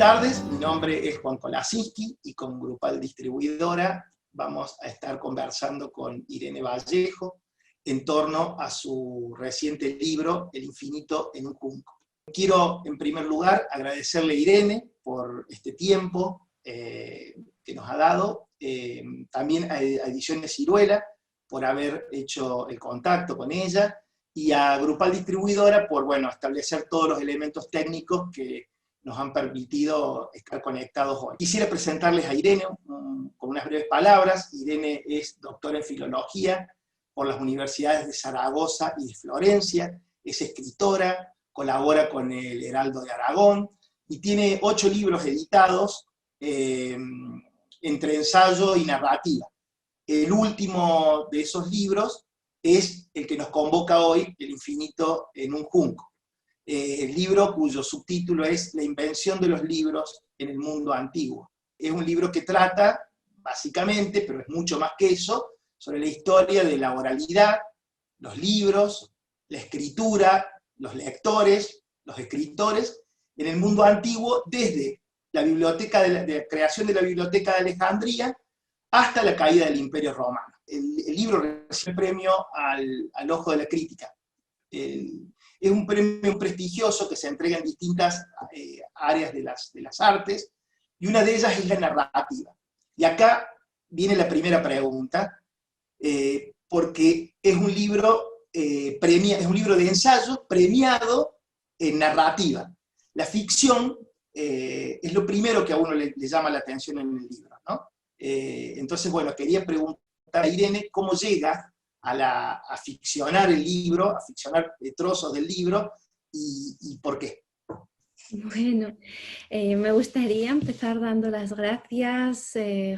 tardes, mi nombre es Juan Kolasinski y con Grupal Distribuidora vamos a estar conversando con Irene Vallejo en torno a su reciente libro, El infinito en un junco. Quiero, en primer lugar, agradecerle a Irene por este tiempo que nos ha dado, también a Ediciones Ciruela por haber hecho el contacto con ella, y a Grupal Distribuidora por, bueno, establecer todos los elementos técnicos que nos han permitido estar conectados hoy. Quisiera presentarles a Irene con unas breves palabras. Irene es doctora en Filología por las universidades de Zaragoza y de Florencia, es escritora, colabora con el Heraldo de Aragón, y tiene 8 libros editados entre ensayo y narrativa. El último de esos libros es el que nos convoca hoy, El infinito en un junco. El libro cuyo subtítulo es La invención de los libros en el mundo antiguo. Es un libro que trata, básicamente, pero es mucho más que eso, sobre la historia de la oralidad, los libros, la escritura, los lectores, los escritores, en el mundo antiguo, desde la biblioteca de la creación de la Biblioteca de Alejandría hasta la caída del Imperio Romano. El libro recibe el premio al Ojo de la Crítica. Es un premio prestigioso que se entrega en distintas áreas de las artes, y una de ellas es la narrativa. Y acá viene la primera pregunta, porque es un libro, es un libro de ensayo premiado en narrativa. La ficción es lo primero que a uno le llama la atención en el libro, ¿no? Entonces, bueno, quería preguntar a Irene cómo llega a ficcionar el libro, a ficcionar trozos del libro, y por qué. Bueno, me gustaría empezar dando las gracias,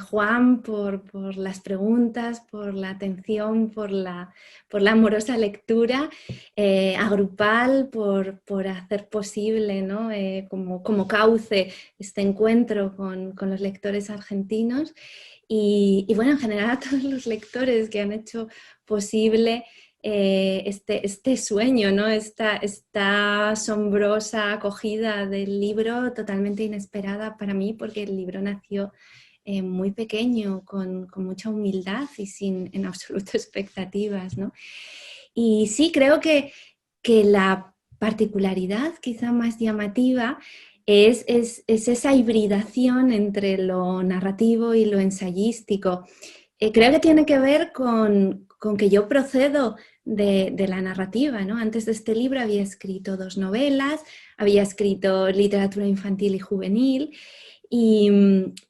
Juan, por las preguntas, por la atención, por la amorosa lectura, a Grupal por hacer posible, ¿no? como cauce este encuentro con los lectores argentinos, y bueno, en general a todos los lectores que han hecho posible este sueño, ¿no? Esta asombrosa acogida del libro, totalmente inesperada para mí, porque el libro nació muy pequeño, con mucha humildad y sin en absoluto expectativas, ¿no? Y sí, creo que la particularidad quizá más llamativa es esa hibridación entre lo narrativo y lo ensayístico. Creo que tiene que ver con que yo procedo de la narrativa, ¿no? Antes de este libro había escrito 2 novelas, había escrito literatura infantil y juvenil, y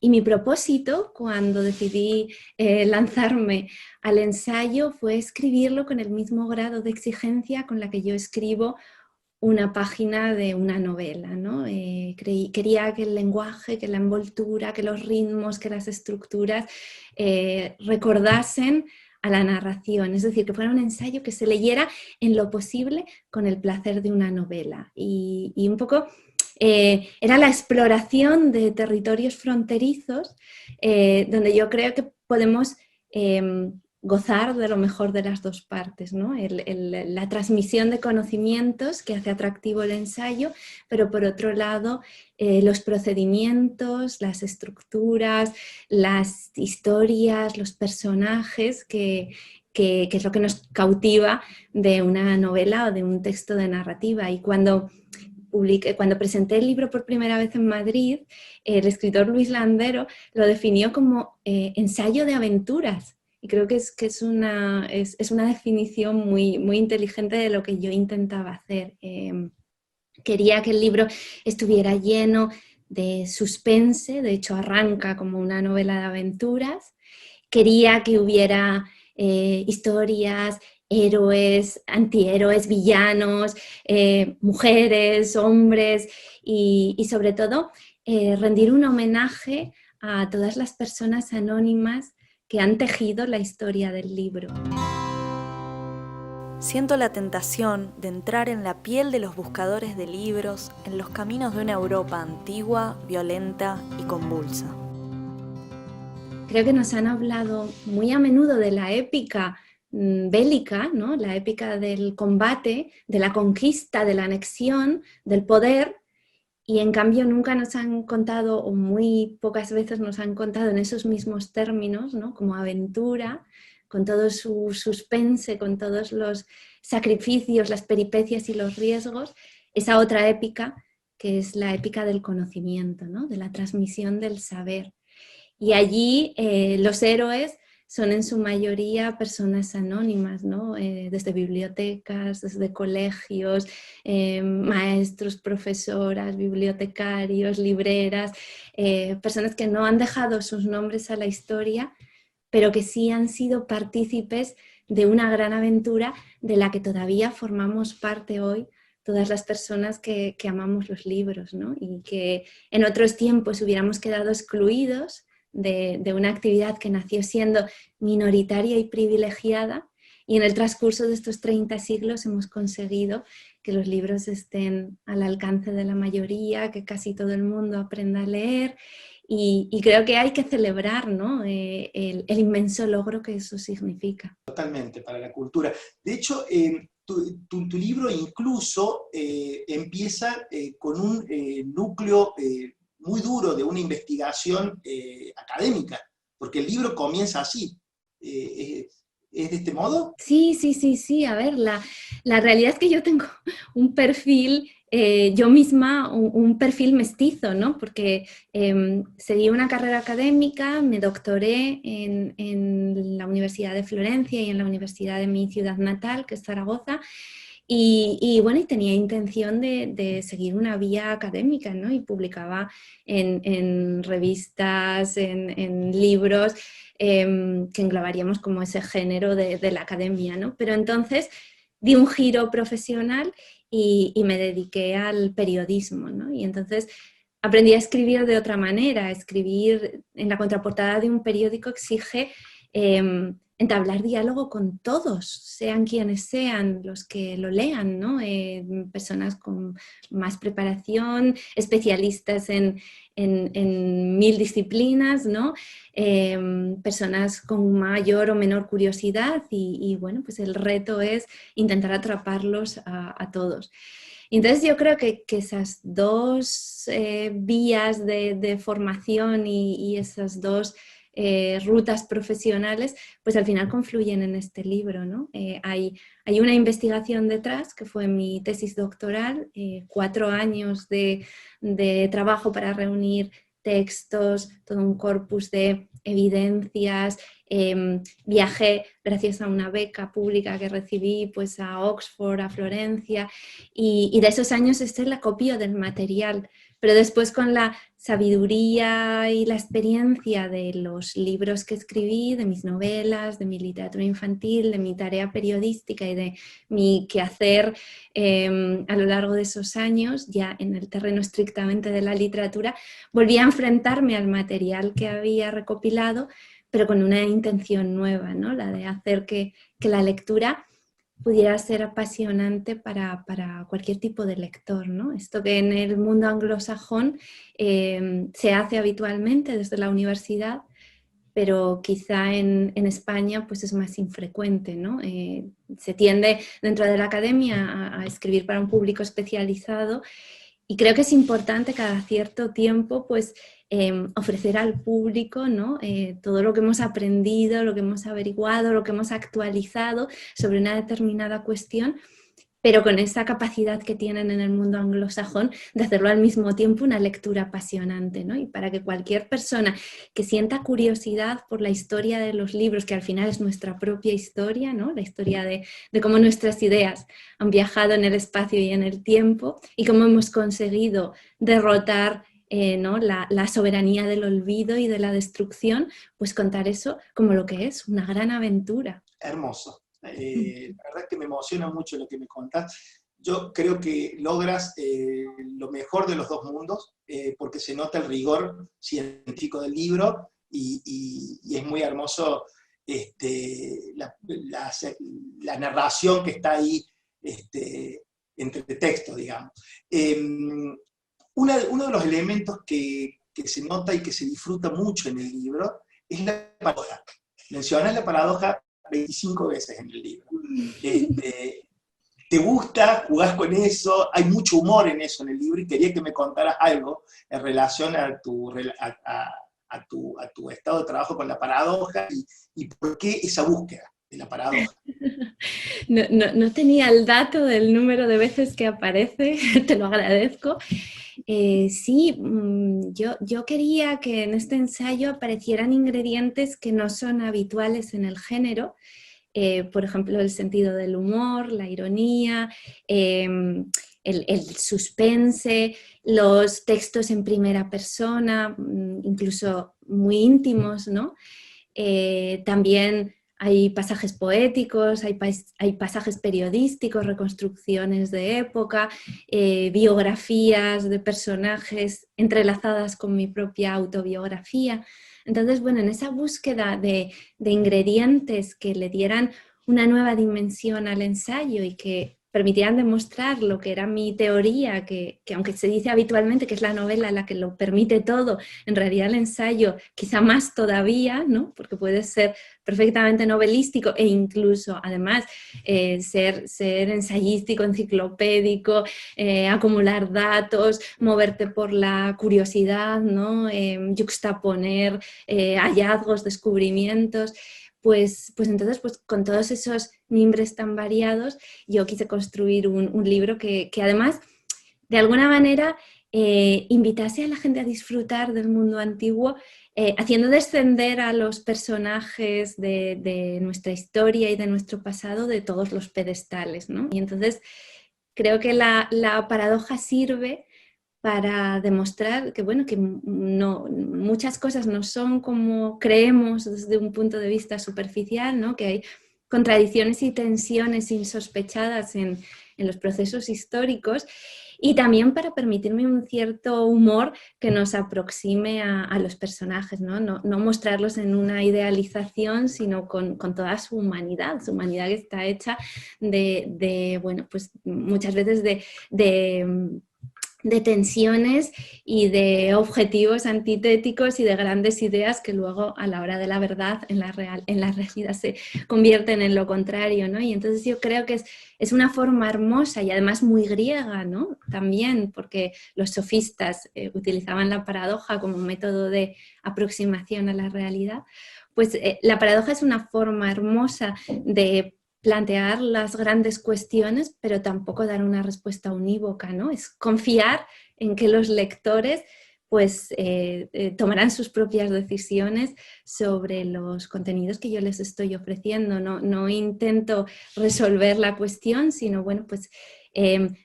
mi propósito cuando decidí lanzarme al ensayo fue escribirlo con el mismo grado de exigencia con la que yo escribo una página de una novela, ¿no? Quería que el lenguaje, que la envoltura, que los ritmos, que las estructuras recordasen a la narración, es decir, que fuera un ensayo que se leyera en lo posible con el placer de una novela. Y un poco era la exploración de territorios fronterizos donde yo creo que podemos gozar de lo mejor de las dos partes, ¿no? La transmisión de conocimientos que hace atractivo el ensayo, pero por otro lado los procedimientos, las estructuras, las historias, los personajes que es lo que nos cautiva de una novela o de un texto de narrativa. Y cuando presenté el libro por primera vez en Madrid, el escritor Luis Landero lo definió como ensayo de aventuras. Y creo que es una definición muy, muy inteligente de lo que yo intentaba hacer. Quería que el libro estuviera lleno de suspense, de hecho arranca como una novela de aventuras. Quería que hubiera historias, héroes, antihéroes, villanos, mujeres, hombres, y sobre todo rendir un homenaje a todas las personas anónimas que han tejido la historia del libro. Siento la tentación de entrar en la piel de los buscadores de libros en los caminos de una Europa antigua, violenta y convulsa. Creo que nos han hablado muy a menudo de la épica bélica, ¿no? La épica del combate, de la conquista, de la anexión, del poder, y en cambio nunca nos han contado, o muy pocas veces nos han contado en esos mismos términos, ¿no? Como aventura, con todo su suspense, con todos los sacrificios, las peripecias y los riesgos, esa otra épica que es la épica del conocimiento, ¿no? De la transmisión del saber. Y allí los héroes son en su mayoría personas anónimas, ¿no? Desde bibliotecas, desde colegios, maestros, profesoras, bibliotecarios, libreras, personas que no han dejado sus nombres a la historia, pero que sí han sido partícipes de una gran aventura de la que todavía formamos parte hoy todas las personas que amamos los libros, ¿no? Y que en otros tiempos hubiéramos quedado excluidos de una actividad que nació siendo minoritaria y privilegiada, y en el transcurso de estos 30 siglos hemos conseguido que los libros estén al alcance de la mayoría, que casi todo el mundo aprenda a leer, y creo que hay que celebrar, ¿no? el inmenso logro que eso significa. Totalmente, para la cultura. De hecho, tu libro incluso empieza con un núcleo muy duro de una investigación académica, porque el libro comienza así. ¿Es de este modo? Sí. A ver, la realidad es que yo tengo un perfil, yo misma, un perfil mestizo, ¿no? Porque seguí una carrera académica, me doctoré en la Universidad de Florencia y en la universidad de mi ciudad natal, que es Zaragoza, y bueno, y tenía intención de seguir una vía académica, ¿no? Y publicaba en revistas, en libros, que englobaríamos como ese género de la academia, ¿no? Pero entonces di un giro profesional y me dediqué al periodismo, ¿no? Y entonces aprendí a escribir de otra manera. Escribir en la contraportada de un periódico exige entablar diálogo con todos, sean quienes sean los que lo lean, ¿no? Personas con más preparación, especialistas en 1000 disciplinas, ¿no? Personas con mayor o menor curiosidad y bueno, pues el reto es intentar atraparlos a todos. Entonces yo creo que esas dos vías de formación y esas dos rutas profesionales, pues al final confluyen en este libro, ¿no? Hay una investigación detrás, que fue mi tesis doctoral, 4 años de trabajo para reunir textos, todo un corpus de evidencias. Viajé gracias a una beca pública que recibí pues a Oxford, a Florencia, y de esos años es el acopio del material. Pero después, con la sabiduría y la experiencia de los libros que escribí, de mis novelas, de mi literatura infantil, de mi tarea periodística y de mi quehacer a lo largo de esos años, ya en el terreno estrictamente de la literatura, volví a enfrentarme al material que había recopilado, pero con una intención nueva, ¿no? La de hacer que la lectura pudiera ser apasionante para cualquier tipo de lector, ¿no? Esto que en el mundo anglosajón se hace habitualmente desde la universidad, pero quizá en España pues es más infrecuente, ¿no? Se tiende dentro de la academia a escribir para un público especializado, y creo que es importante cada cierto tiempo pues ofrecer al público, ¿no? Todo lo que hemos aprendido, lo que hemos averiguado, lo que hemos actualizado sobre una determinada cuestión, pero con esa capacidad que tienen en el mundo anglosajón de hacerlo al mismo tiempo una lectura apasionante, ¿no? Y para que cualquier persona que sienta curiosidad por la historia de los libros, que al final es nuestra propia historia, ¿no? La historia de cómo nuestras ideas han viajado en el espacio y en el tiempo, y cómo hemos conseguido derrotar ¿no? la soberanía del olvido y de la destrucción, pues contar eso como lo que es, una gran aventura. Hermoso. La verdad es que me emociona mucho lo que me contás. Yo creo que logras lo mejor de los dos mundos, porque se nota el rigor científico del libro y es muy hermoso la narración que está ahí entre textos, digamos. Uno de los elementos que se nota y que se disfruta mucho en el libro es la paradoja. Mencionas la paradoja 25 veces en el libro. ¿Te gusta? ¿Jugás con eso? Hay mucho humor en eso en el libro y quería que me contaras algo en relación a tu estado de trabajo con la paradoja y por qué esa búsqueda de la paradoja. No tenía el dato del número de veces que aparece, te lo agradezco. Sí, yo quería que en este ensayo aparecieran ingredientes que no son habituales en el género, por ejemplo, el sentido del humor, la ironía, el suspense, los textos en primera persona, incluso muy íntimos, ¿no? También hay pasajes poéticos, hay pasajes periodísticos, reconstrucciones de época, biografías de personajes entrelazadas con mi propia autobiografía. Entonces, bueno, en esa búsqueda de ingredientes que le dieran una nueva dimensión al ensayo y que permitieran demostrar lo que era mi teoría, que aunque se dice habitualmente que es la novela la que lo permite todo, en realidad el ensayo quizá más todavía, ¿no? Porque puede ser perfectamente novelístico e incluso, además, ser ensayístico, enciclopédico, acumular datos, moverte por la curiosidad, ¿no? Yuxtaponer hallazgos, descubrimientos. Pues entonces, pues con todos esos mimbres tan variados, yo quise construir un libro que además, de alguna manera, invitase a la gente a disfrutar del mundo antiguo, haciendo descender a los personajes de nuestra historia y de nuestro pasado de todos los pedestales, ¿no? Y entonces creo que la paradoja sirve para demostrar que, bueno, que no, muchas cosas no son como creemos desde un punto de vista superficial, ¿no? Que hay contradicciones y tensiones insospechadas en los procesos históricos, y también para permitirme un cierto humor que nos aproxime a los personajes, ¿no? No mostrarlos en una idealización, sino con toda su humanidad que está hecha bueno, pues muchas veces de tensiones y de objetivos antitéticos y de grandes ideas que luego a la hora de la verdad en la realidad se convierten en lo contrario, ¿no? Y entonces yo creo que es una forma hermosa y además muy griega, ¿no? También porque los sofistas utilizaban la paradoja como método de aproximación a la realidad. Pues la paradoja es una forma hermosa de plantear las grandes cuestiones, pero tampoco dar una respuesta unívoca, ¿no? Es confiar en que los lectores pues tomarán sus propias decisiones sobre los contenidos que yo les estoy ofreciendo. No intento resolver la cuestión, sino bueno, pues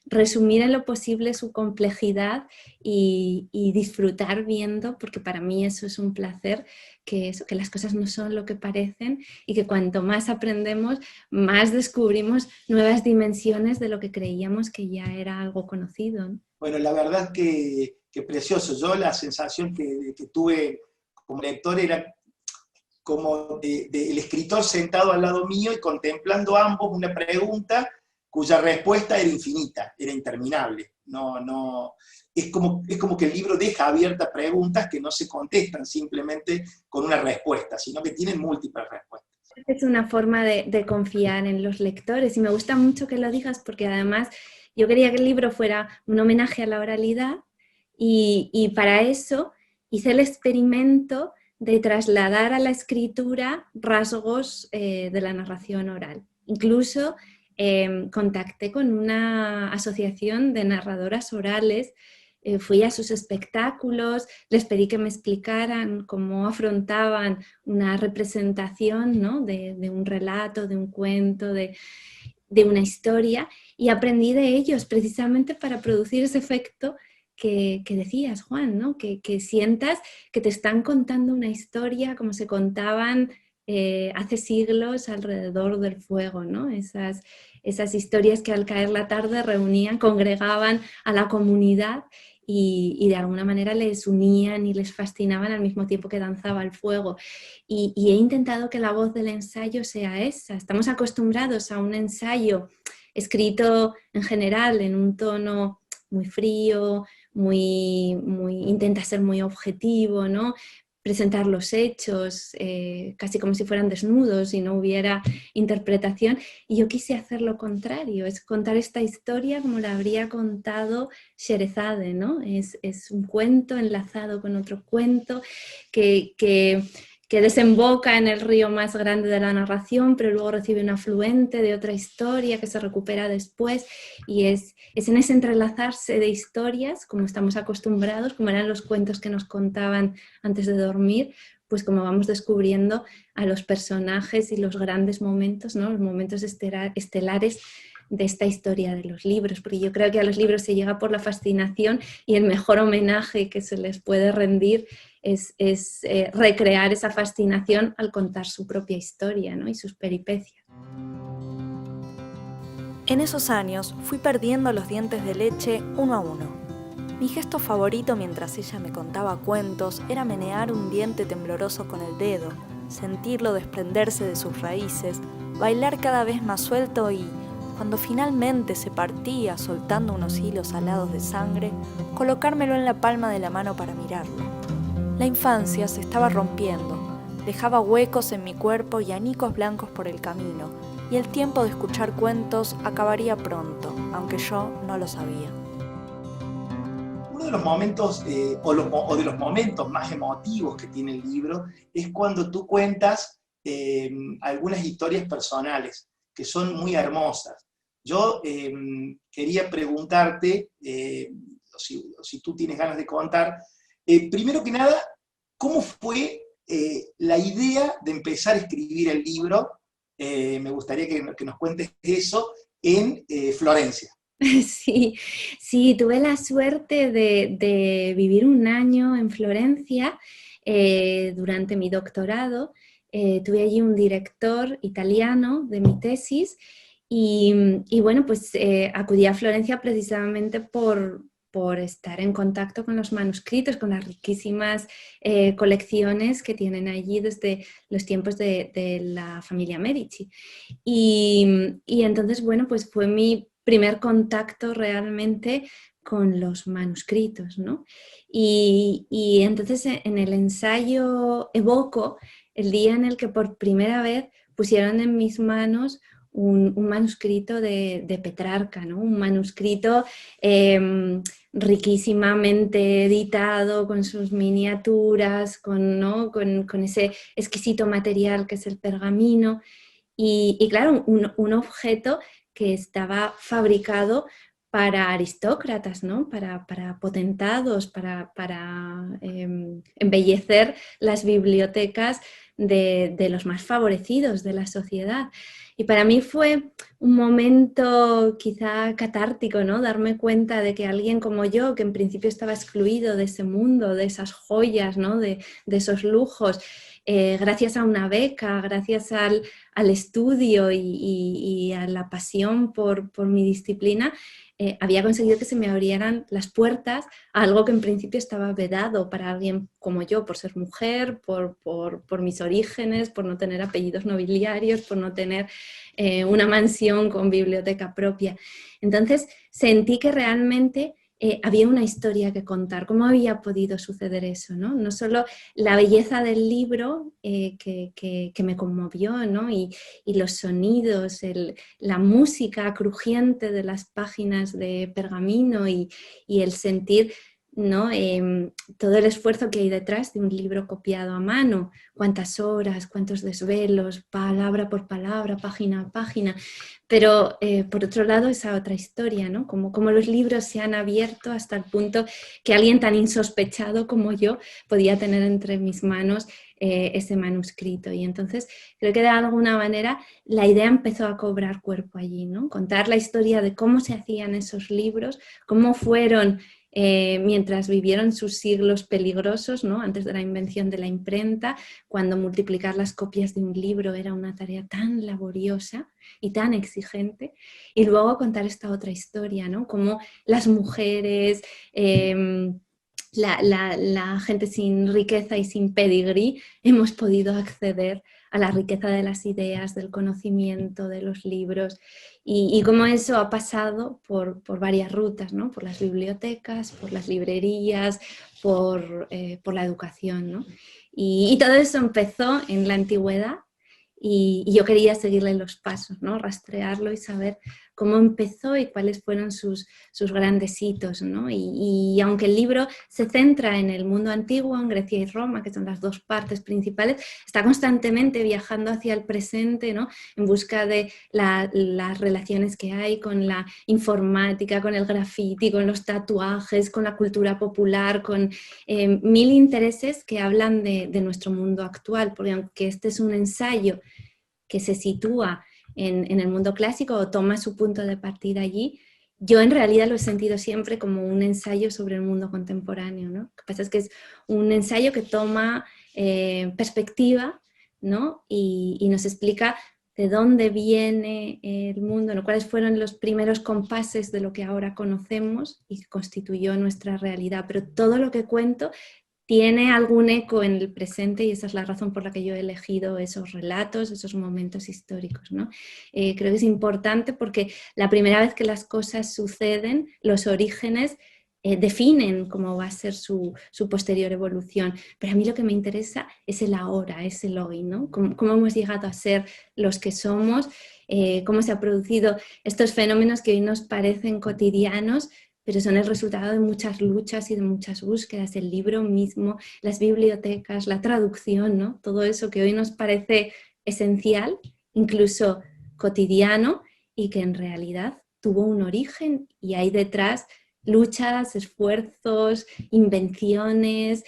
resumir en lo posible su complejidad y disfrutar viendo, porque para mí eso es un placer, que las cosas no son lo que parecen y que cuanto más aprendemos, más descubrimos nuevas dimensiones de lo que creíamos que ya era algo conocido, ¿no? Bueno, la verdad que precioso. Yo la sensación que tuve como lector era como el escritor sentado al lado mío y contemplando ambos una pregunta cuya respuesta era infinita, era interminable. Es como que el libro deja abiertas preguntas que no se contestan simplemente con una respuesta, sino que tienen múltiples respuestas. Es una forma de confiar en los lectores y me gusta mucho que lo digas porque además yo quería que el libro fuera un homenaje a la oralidad y para eso hice el experimento de trasladar a la escritura rasgos de la narración oral. Incluso contacté con una asociación de narradoras orales, fui a sus espectáculos, les pedí que me explicaran cómo afrontaban una representación, ¿no? de un relato, de un cuento, de una historia, y aprendí de ellos precisamente para producir ese efecto que decías, Juan, ¿no? Que sientas que te están contando una historia como se contaban hace siglos alrededor del fuego, ¿no? Esas historias que al caer la tarde reunían, congregaban a la comunidad y de alguna manera les unían y les fascinaban al mismo tiempo que danzaba el fuego. Y he intentado que la voz del ensayo sea esa. Estamos acostumbrados a un ensayo escrito en general en un tono muy frío, intenta ser muy objetivo, ¿no? presentar los hechos casi como si fueran desnudos y no hubiera interpretación. Y yo quise hacer lo contrario, es contar esta historia como la habría contado Sherezade, ¿no? Es un cuento enlazado con otro cuento que desemboca en el río más grande de la narración, pero luego recibe un afluente de otra historia que se recupera después, y es en ese entrelazarse de historias, como estamos acostumbrados, como eran los cuentos que nos contaban antes de dormir, pues como vamos descubriendo a los personajes y los grandes momentos, ¿no? Los momentos estelares de esta historia de los libros, porque yo creo que a los libros se llega por la fascinación, y el mejor homenaje que se les puede rendir es recrear esa fascinación al contar su propia historia, ¿no? Y sus peripecias. En esos años fui perdiendo los dientes de leche uno a uno. Mi gesto favorito mientras ella me contaba cuentos era menear un diente tembloroso con el dedo, sentirlo desprenderse de sus raíces, bailar cada vez más suelto y, cuando finalmente se partía soltando unos hilos alados de sangre, colocármelo en la palma de la mano para mirarlo. La infancia se estaba rompiendo, dejaba huecos en mi cuerpo y anicos blancos por el camino, y el tiempo de escuchar cuentos acabaría pronto, aunque yo no lo sabía. Uno de los momentos, o de los momentos más emotivos que tiene el libro, es cuando tú cuentas algunas historias personales, que son muy hermosas. Yo quería preguntarte, si tú tienes ganas de contar, primero que nada, ¿cómo fue la idea de empezar a escribir el libro? Me gustaría que nos cuentes eso en Florencia. Sí, tuve la suerte de vivir un año en Florencia durante mi doctorado. Tuve allí un director italiano de mi tesis y bueno, pues acudí a Florencia precisamente por estar en contacto con los manuscritos, con las riquísimas colecciones que tienen allí desde los tiempos de la familia Medici. Y entonces, bueno, pues fue mi primer contacto realmente con los manuscritos, ¿no? Y entonces en el ensayo evoco el día en el que por primera vez pusieron en mis manos un manuscrito de Petrarca, ¿no? Un manuscrito riquísimamente editado, con sus miniaturas, ¿no? con ese exquisito material que es el pergamino. Y claro, un objeto que estaba fabricado para aristócratas, ¿no? Para potentados, para embellecer las bibliotecas de los más favorecidos de la sociedad. Y para mí fue un momento quizá catártico, ¿no? Darme cuenta de que alguien como yo, que en principio estaba excluido de ese mundo, de esas joyas, ¿no? de esos lujos, gracias a una beca, gracias al estudio y a la pasión por mi disciplina, había conseguido que se me abrieran las puertas a algo que en principio estaba vedado para alguien como yo, por ser mujer, por mis orígenes, por no tener apellidos nobiliarios, por no tener una mansión con biblioteca propia. Entonces sentí que realmente había una historia que contar. ¿Cómo había podido suceder eso, ¿no? No solo la belleza del libro que me conmovió, ¿no? y los sonidos, la música crujiente de las páginas de pergamino y el sentir, ¿no? Todo el esfuerzo que hay detrás de un libro copiado a mano, cuántas horas, cuántos desvelos, palabra por palabra, página a página. Pero por otro lado, esa otra historia, ¿no? Como los libros se han abierto hasta el punto que alguien tan insospechado como yo podía tener entre mis manos ese manuscrito. Y entonces creo que de alguna manera la idea empezó a cobrar cuerpo allí, ¿no? Contar la historia de cómo se hacían esos libros, cómo fueron mientras vivieron sus siglos peligrosos, ¿no? Antes de la invención de la imprenta, cuando multiplicar las copias de un libro era una tarea tan laboriosa y tan exigente, y luego contar esta otra historia, ¿no? Cómo las mujeres, la gente sin riqueza y sin pedigrí hemos podido acceder a la riqueza de las ideas, del conocimiento, de los libros, y cómo eso ha pasado por varias rutas, ¿no? Por las bibliotecas, por las librerías, por la educación, ¿no? Y todo eso empezó en la antigüedad y yo quería seguirle los pasos, ¿no? Rastrearlo y saber cómo empezó y cuáles fueron sus grandes hitos, ¿no? Y aunque el libro se centra en el mundo antiguo, en Grecia y Roma, que son las dos partes principales, está constantemente viajando hacia el presente, ¿no? En busca de las relaciones que hay con la informática, con el graffiti, con los tatuajes, con la cultura popular, con mil intereses que hablan de nuestro mundo actual, porque aunque este es un ensayo que se sitúa en el mundo clásico o toma su punto de partida allí, yo en realidad lo he sentido siempre como un ensayo sobre el mundo contemporáneo, ¿no? Lo que pasa es que es un ensayo que toma perspectiva, ¿no? Y nos explica de dónde viene el mundo, ¿no? Cuáles fueron los primeros compases de lo que ahora conocemos y que constituyó nuestra realidad. Pero todo lo que cuento tiene algún eco en el presente y esa es la razón por la que yo he elegido esos relatos, esos momentos históricos, ¿no? Creo que es importante porque la primera vez que las cosas suceden, los orígenes definen cómo va a ser su posterior evolución. Pero a mí lo que me interesa es el ahora, es el hoy, ¿no? Cómo hemos llegado a ser los que somos, cómo se han producido estos fenómenos que hoy nos parecen cotidianos, pero son el resultado de muchas luchas y de muchas búsquedas, el libro mismo, las bibliotecas, la traducción, ¿no? Todo eso que hoy nos parece esencial, incluso cotidiano, y que en realidad tuvo un origen y hay detrás luchas, esfuerzos, invenciones,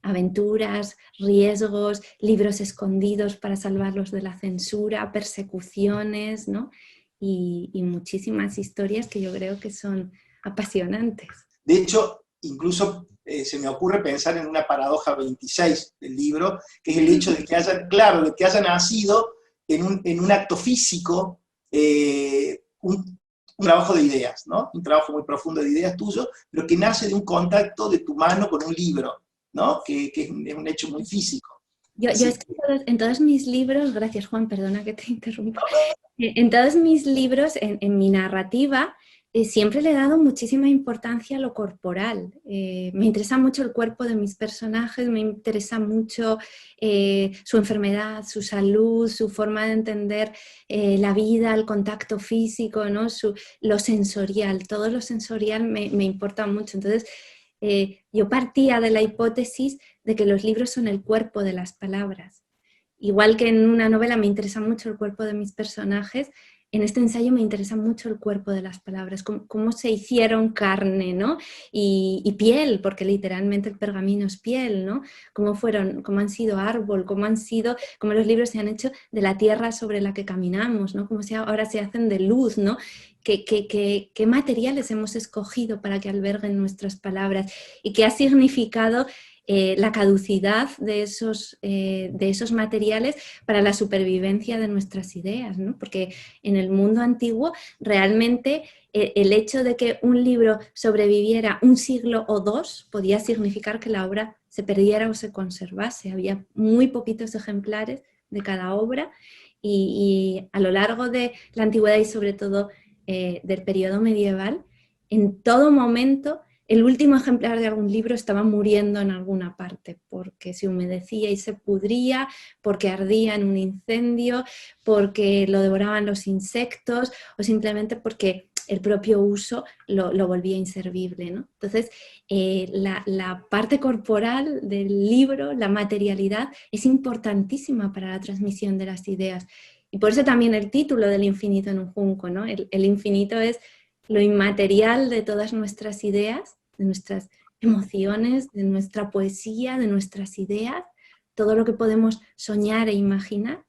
aventuras, riesgos, libros escondidos para salvarlos de la censura, persecuciones, ¿no? Y muchísimas historias que yo creo que son apasionantes. De hecho, incluso se me ocurre pensar en una paradoja 26 del libro, que es el hecho de que haya nacido en un acto físico, un trabajo de ideas, ¿no? Un trabajo muy profundo de ideas tuyo, pero que nace de un contacto de tu mano con un libro, ¿no? Que es un hecho muy físico. Yo en todos mis libros, gracias Juan, perdona que te interrumpa, en todos mis libros, en mi narrativa, siempre le he dado muchísima importancia a lo corporal. Me interesa mucho el cuerpo de mis personajes, me interesa mucho su enfermedad, su salud, su forma de entender la vida, el contacto físico, ¿no? Lo sensorial, todo lo sensorial me importa mucho. Entonces, yo partía de la hipótesis de que los libros son el cuerpo de las palabras. Igual que en una novela me interesa mucho el cuerpo de mis personajes, en este ensayo me interesa mucho el cuerpo de las palabras, cómo se hicieron carne, ¿no? Y piel, porque literalmente el pergamino es piel, ¿no? Cómo han sido árbol, cómo los libros se han hecho de la tierra sobre la que caminamos, ¿no? Ahora se hacen de luz, ¿no? ¿Qué materiales hemos escogido para que alberguen nuestras palabras? ¿Y qué ha significado la caducidad de esos materiales para la supervivencia de nuestras ideas, ¿no? Porque en el mundo antiguo realmente el hecho de que un libro sobreviviera un siglo o dos podía significar que la obra se perdiera o se conservase. Había muy poquitos ejemplares de cada obra y a lo largo de la antigüedad y sobre todo del periodo medieval, en todo momento el último ejemplar de algún libro estaba muriendo en alguna parte, porque se humedecía y se pudría, porque ardía en un incendio, porque lo devoraban los insectos o simplemente porque el propio uso lo volvía inservible, ¿no? Entonces, la parte corporal del libro, la materialidad, es importantísima para la transmisión de las ideas. Y por eso también el título del infinito en un junco, ¿no? El infinito es lo inmaterial de todas nuestras ideas, de nuestras emociones, de nuestra poesía, de nuestras ideas, todo lo que podemos soñar e imaginar,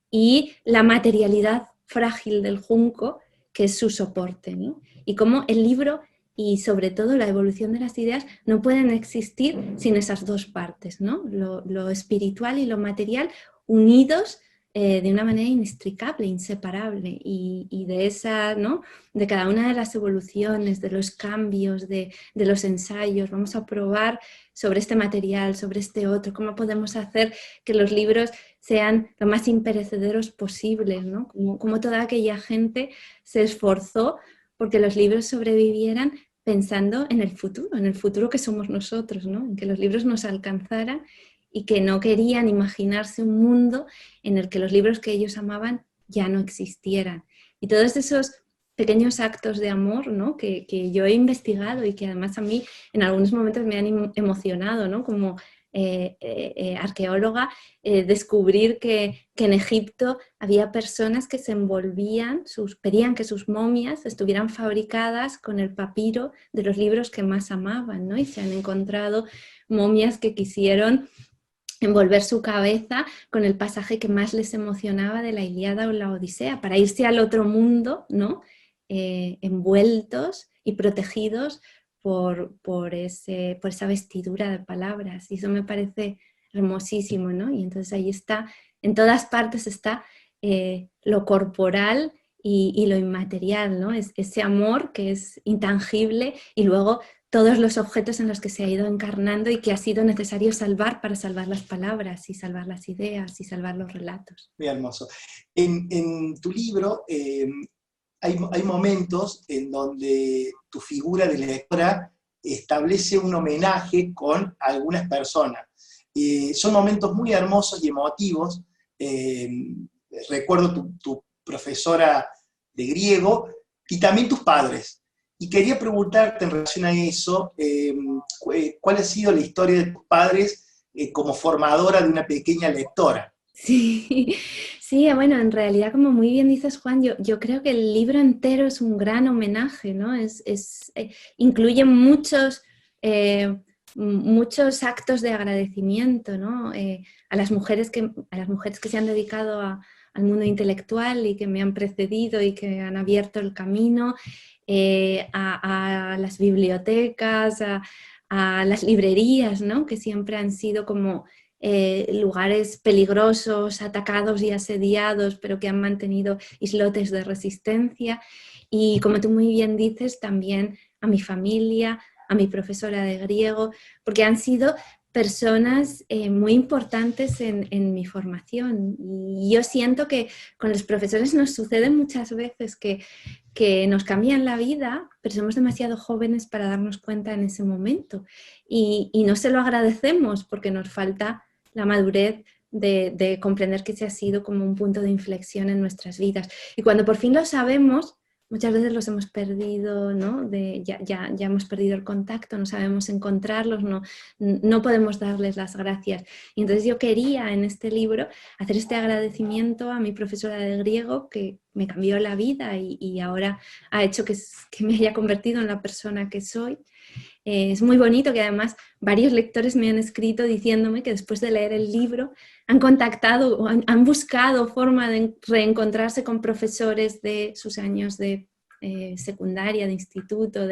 y la materialidad frágil del junco, que es su soporte, ¿no? Y cómo el libro y sobre todo la evolución de las ideas no pueden existir sin esas dos partes, ¿no? Lo espiritual y lo material unidos de una manera inextricable, inseparable, y de esa, ¿no? De cada una de las evoluciones, de los cambios, de los ensayos, vamos a probar sobre este material, sobre este otro, cómo podemos hacer que los libros sean lo más imperecederos posibles, ¿no? Como toda aquella gente se esforzó porque los libros sobrevivieran pensando en el futuro que somos nosotros, ¿no? En que los libros nos alcanzaran y que no querían imaginarse un mundo en el que los libros que ellos amaban ya no existieran. Y todos esos pequeños actos de amor, ¿no? que yo he investigado y que además a mí en algunos momentos me han emocionado, ¿no? Como arqueóloga, descubrir que en Egipto había personas que se envolvían, pedían que sus momias estuvieran fabricadas con el papiro de los libros que más amaban, ¿no? Y se han encontrado momias que quisieron envolver su cabeza con el pasaje que más les emocionaba de la Ilíada o la Odisea, para irse al otro mundo, ¿no? Envueltos y protegidos por esa vestidura de palabras. Y eso me parece hermosísimo, ¿no? Y entonces ahí está, en todas partes está lo corporal y lo inmaterial, ¿no? Ese amor que es intangible y luego todos los objetos en los que se ha ido encarnando y que ha sido necesario salvar para salvar las palabras y salvar las ideas y salvar los relatos. Muy hermoso. En tu libro hay momentos en donde tu figura de lectora establece un homenaje con algunas personas. Son momentos muy hermosos y emotivos. Recuerdo tu profesora de griego y también tus padres. Y quería preguntarte en relación a eso, ¿cuál ha sido la historia de tus padres como formadora de una pequeña lectora? Sí, sí, bueno, en realidad, como muy bien dices, Juan, yo creo que el libro entero es un gran homenaje, ¿no? Incluye muchos actos de agradecimiento, ¿no? A las mujeres que se han dedicado al mundo intelectual y que me han precedido y que han abierto el camino, a las bibliotecas, a las librerías, ¿no? Que siempre han sido como lugares peligrosos, atacados y asediados, pero que han mantenido islotes de resistencia. Y como tú muy bien dices, también a mi familia, a mi profesora de griego, porque han sido personas muy importantes en mi formación. Y yo siento que con los profesores nos sucede muchas veces que nos cambian la vida, pero somos demasiado jóvenes para darnos cuenta en ese momento. Y no se lo agradecemos porque nos falta la madurez de comprender que ese ha sido como un punto de inflexión en nuestras vidas. Y cuando por fin lo sabemos, muchas veces los hemos perdido, ¿no? Ya hemos perdido el contacto, no sabemos encontrarlos, no podemos darles las gracias. Y entonces yo quería en este libro hacer este agradecimiento a mi profesora de griego que me cambió la vida y ahora ha hecho que me haya convertido en la persona que soy. Es muy bonito que además varios lectores me han escrito diciéndome que después de leer el libro han contactado o han buscado forma de reencontrarse con profesores de sus años de secundaria, de instituto,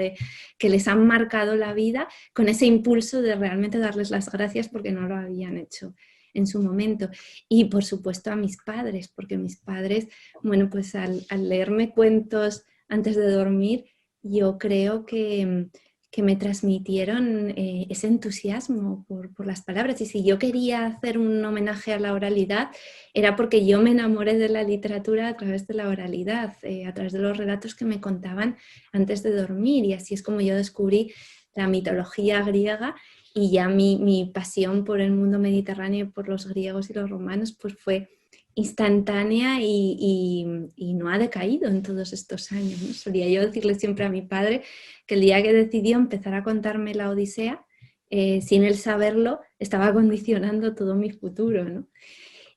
que les han marcado la vida con ese impulso de realmente darles las gracias porque no lo habían hecho en su momento. Y por supuesto a mis padres, porque mis padres, bueno, pues al leerme cuentos antes de dormir, yo creo que me transmitieron ese entusiasmo por las palabras. Y si yo quería hacer un homenaje a la oralidad, era porque yo me enamoré de la literatura a través de la oralidad, a través de los relatos que me contaban antes de dormir. Y así es como yo descubrí la mitología griega y ya mi pasión por el mundo mediterráneo, por los griegos y los romanos, pues fue instantánea y no ha decaído en todos estos años, ¿no? Solía yo decirle siempre a mi padre que el día que decidió empezar a contarme la Odisea, sin él saberlo, estaba condicionando todo mi futuro, ¿no?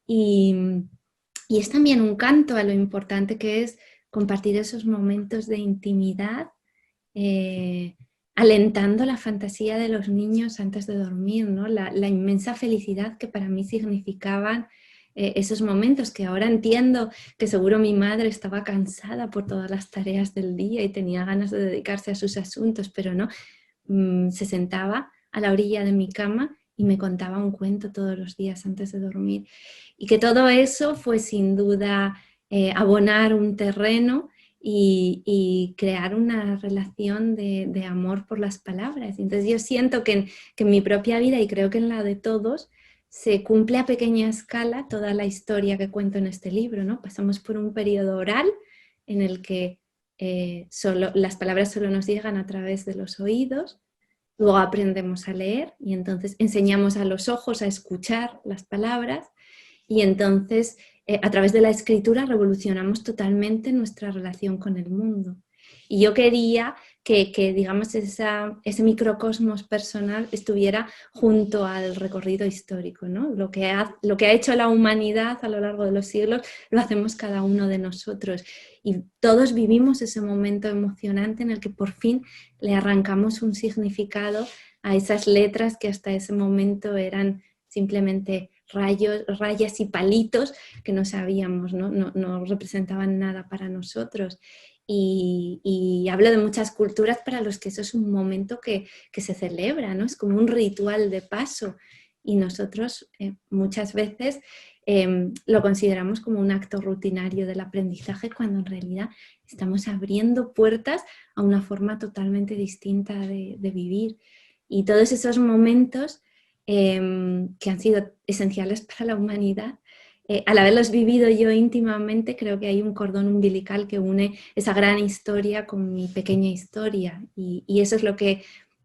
Y es también un canto a lo importante que es compartir esos momentos de intimidad, alentando la fantasía de los niños antes de dormir, ¿no? La inmensa felicidad que para mí significaban esos momentos, que ahora entiendo que seguro mi madre estaba cansada por todas las tareas del día y tenía ganas de dedicarse a sus asuntos, pero no, se sentaba a la orilla de mi cama y me contaba un cuento todos los días antes de dormir. Y que todo eso fue sin duda abonar un terreno y crear una relación de amor por las palabras. Entonces yo siento que en mi propia vida, y creo que en la de todos, se cumple a pequeña escala toda la historia que cuento en este libro, ¿no? Pasamos por un periodo oral en el que las palabras solo nos llegan a través de los oídos, luego aprendemos a leer y entonces enseñamos a los ojos a escuchar las palabras y entonces a través de la escritura revolucionamos totalmente nuestra relación con el mundo. Y yo quería que digamos, ese microcosmos personal estuviera junto al recorrido histórico, ¿no? Lo que ha hecho la humanidad a lo largo de los siglos lo hacemos cada uno de nosotros. Y todos vivimos ese momento emocionante en el que por fin le arrancamos un significado a esas letras que hasta ese momento eran simplemente rayas y palitos que no sabíamos, no representaban nada para nosotros. Y hablo de muchas culturas para los que eso es un momento que se celebra, ¿no? Es como un ritual de paso y nosotros muchas veces lo consideramos como un acto rutinario del aprendizaje cuando en realidad estamos abriendo puertas a una forma totalmente distinta de vivir. Y todos esos momentos que han sido esenciales para la humanidad, al haberlos vivido yo íntimamente, creo que hay un cordón umbilical que une esa gran historia con mi pequeña historia. Y eso es lo que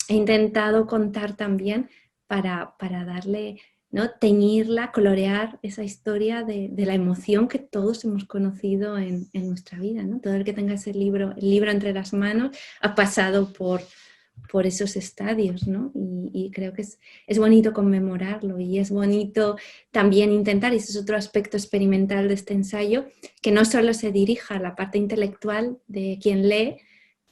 he intentado contar también para darle, ¿no? Teñirla, colorear esa historia de la emoción que todos hemos conocido en nuestra vida, ¿no? Todo el que tenga el libro entre las manos ha pasado por esos estadios, ¿no? Y creo que es bonito conmemorarlo y es bonito también intentar, y ese es otro aspecto experimental de este ensayo, que no solo se dirija a la parte intelectual de quien lee,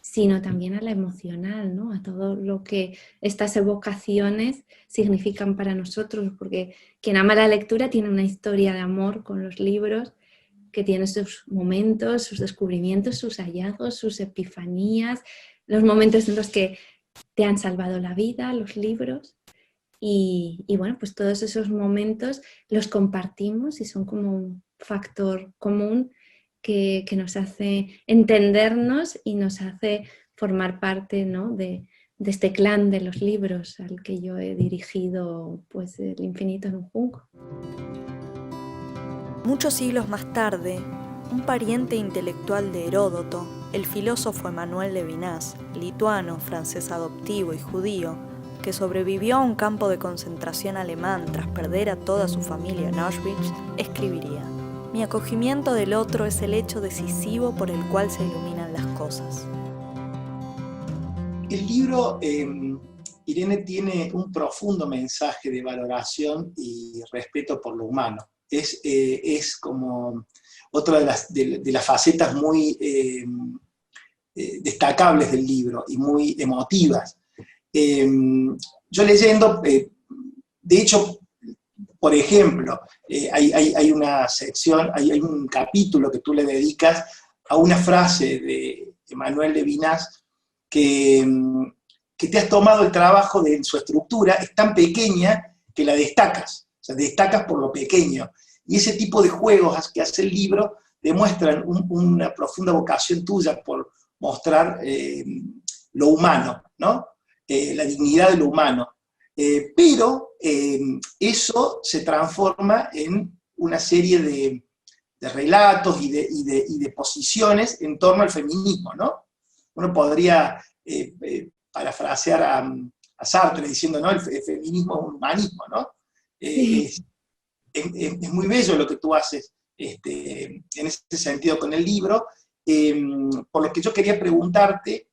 sino también a la emocional, ¿no? A todo lo que estas evocaciones significan para nosotros, porque quien ama la lectura tiene una historia de amor con los libros, que tiene sus momentos, sus descubrimientos, sus hallazgos, sus epifanías, los momentos en los que te han salvado la vida, los libros, y bueno, pues todos esos momentos los compartimos y son como un factor común que nos hace entendernos y nos hace formar parte, ¿no? de este clan de los libros al que yo he dirigido pues El infinito en un junco. Muchos siglos más tarde, un pariente intelectual de Heródoto, el filósofo Emmanuel Levinas, lituano, francés adoptivo y judío, que sobrevivió a un campo de concentración alemán tras perder a toda su familia en Auschwitz, escribiría: «Mi acogimiento del otro es el hecho decisivo por el cual se iluminan las cosas». El libro, Irene, tiene un profundo mensaje de valoración y respeto por lo humano. Es como otra de las facetas muy destacables del libro y muy emotivas. Yo leyendo, de hecho, por ejemplo, hay una sección, hay un capítulo que tú le dedicas a una frase de Emmanuel Levinas que te has tomado el trabajo en su estructura, es tan pequeña que la destacas, o sea, destacas por lo pequeño. Y ese tipo de juegos que hace el libro demuestran una profunda vocación tuya por mostrar lo humano, ¿no? La dignidad de lo humano. Pero eso se transforma en una serie de relatos y de posiciones en torno al feminismo, ¿no? Uno podría parafrasear a Sartre diciendo, ¿no? El feminismo es un humanismo, ¿no? Sí. Es muy bello lo que tú haces en ese sentido con el libro, por lo que yo quería preguntarte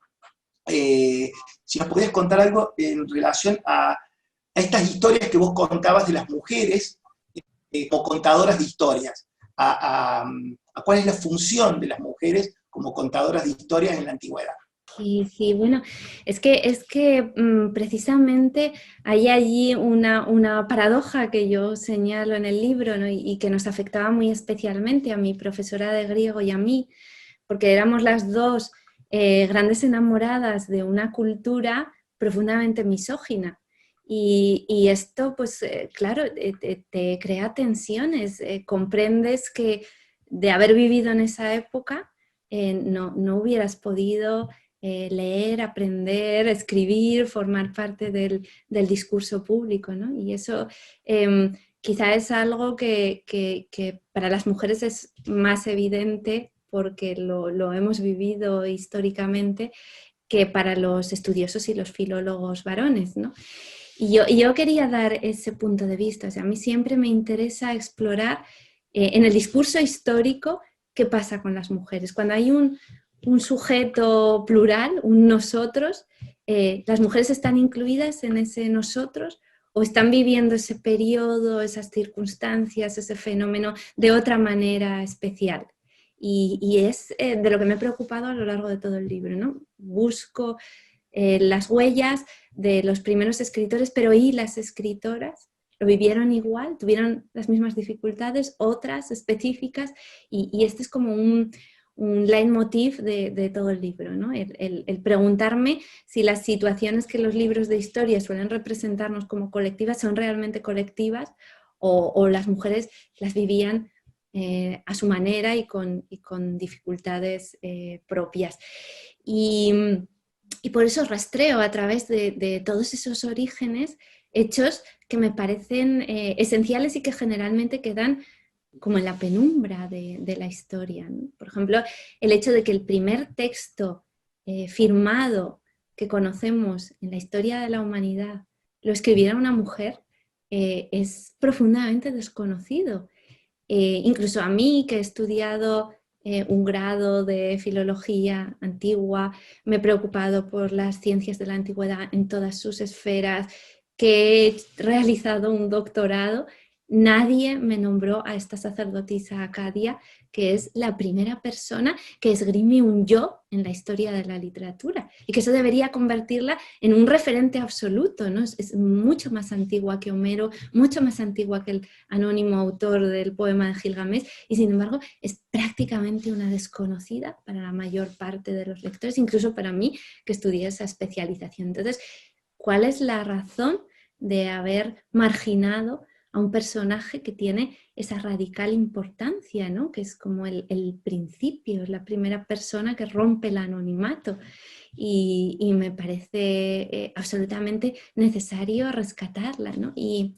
si nos podías contar algo en relación a estas historias que vos contabas de las mujeres como contadoras de historias, a cuál es la función de las mujeres como contadoras de historias en la antigüedad. Sí, bueno, es que precisamente hay allí una paradoja que yo señalo en el libro, ¿no? y que nos afectaba muy especialmente a mi profesora de griego y a mí, porque éramos las dos grandes enamoradas de una cultura profundamente misógina. Y esto, pues claro, te crea tensiones. Comprendes que de haber vivido en esa época no hubieras podido leer, aprender, escribir, formar parte del discurso público, ¿no? Y eso quizá es algo que para las mujeres es más evidente porque lo hemos vivido históricamente, que para los estudiosos y los filólogos varones, ¿no? Y yo quería dar ese punto de vista. O sea, a mí siempre me interesa explorar en el discurso histórico qué pasa con las mujeres. Cuando hay un sujeto plural, un nosotros, ¿las mujeres están incluidas en ese nosotros o están viviendo ese periodo, esas circunstancias, ese fenómeno de otra manera especial? Y es de lo que me he preocupado a lo largo de todo el libro, ¿no? Busco las huellas de los primeros escritores, pero ¿y las escritoras? ¿Lo vivieron igual? ¿Tuvieron las mismas dificultades? ¿Otras específicas? Y este es como un leitmotiv de todo el libro, ¿no? El preguntarme si las situaciones que los libros de historia suelen representarnos como colectivas son realmente colectivas o las mujeres las vivían a su manera y con dificultades propias. Y por eso rastreo a través de todos esos orígenes hechos que me parecen esenciales y que generalmente quedan como en la penumbra de la historia, ¿no? Por ejemplo, el hecho de que el primer texto firmado que conocemos en la historia de la humanidad lo escribiera una mujer es profundamente desconocido. Incluso a mí, que he estudiado un grado de filología antigua, me he preocupado por las ciencias de la antigüedad en todas sus esferas, que he realizado un doctorado, nadie me nombró a esta sacerdotisa Acadia, que es la primera persona que esgrime un yo en la historia de la literatura, y que eso debería convertirla en un referente absoluto, ¿no? Es mucho más antigua que Homero, mucho más antigua que el anónimo autor del poema de Gilgamesh, y sin embargo es prácticamente una desconocida para la mayor parte de los lectores, incluso para mí, que estudié esa especialización. Entonces, ¿cuál es la razón de haber marginado a un personaje que tiene esa radical importancia, ¿no? Que es como el principio, es la primera persona que rompe el anonimato? Y me parece absolutamente necesario rescatarla, ¿no? Y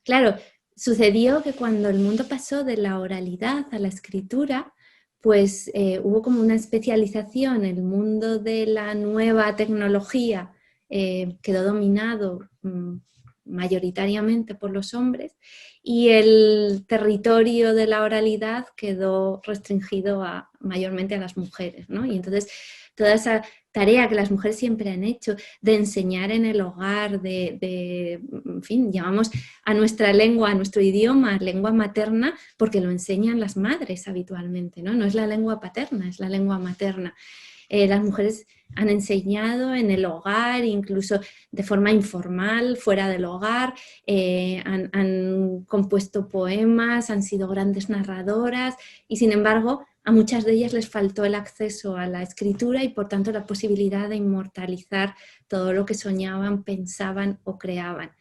claro, sucedió que cuando el mundo pasó de la oralidad a la escritura, pues hubo como una especialización. El mundo de la nueva tecnología quedó dominado mayoritariamente por los hombres, y el territorio de la oralidad quedó restringido mayormente a las mujeres, ¿no? Y entonces toda esa tarea que las mujeres siempre han hecho de enseñar en el hogar, en fin, llamamos a nuestra lengua, a nuestro idioma, lengua materna, porque lo enseñan las madres habitualmente, ¿no? No es la lengua paterna, es la lengua materna. Las mujeres han enseñado en el hogar, incluso de forma informal, fuera del hogar, han compuesto poemas, han sido grandes narradoras, y sin embargo a muchas de ellas les faltó el acceso a la escritura y por tanto la posibilidad de inmortalizar todo lo que soñaban, pensaban o creaban.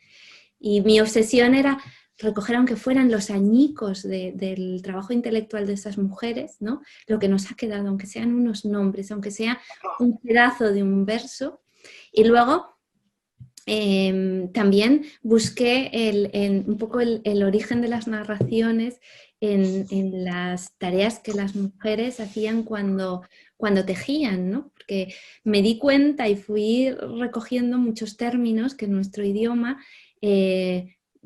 Y mi obsesión era recoger, aunque fueran los añicos del trabajo intelectual de esas mujeres, ¿no? Lo que nos ha quedado, aunque sean unos nombres, aunque sea un pedazo de un verso. Y luego también busqué un poco el origen de las narraciones en las tareas que las mujeres hacían cuando tejían, ¿no? Porque me di cuenta y fui recogiendo muchos términos que en nuestro idioma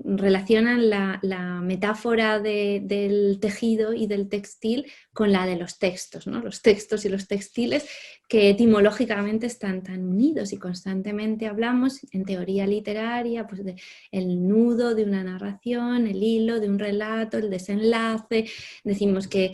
relacionan la metáfora del tejido y del textil con la de los textos, ¿no? Los textos y los textiles, que etimológicamente están tan unidos, y constantemente hablamos en teoría literaria pues del nudo de una narración, el hilo de un relato, el desenlace. Decimos que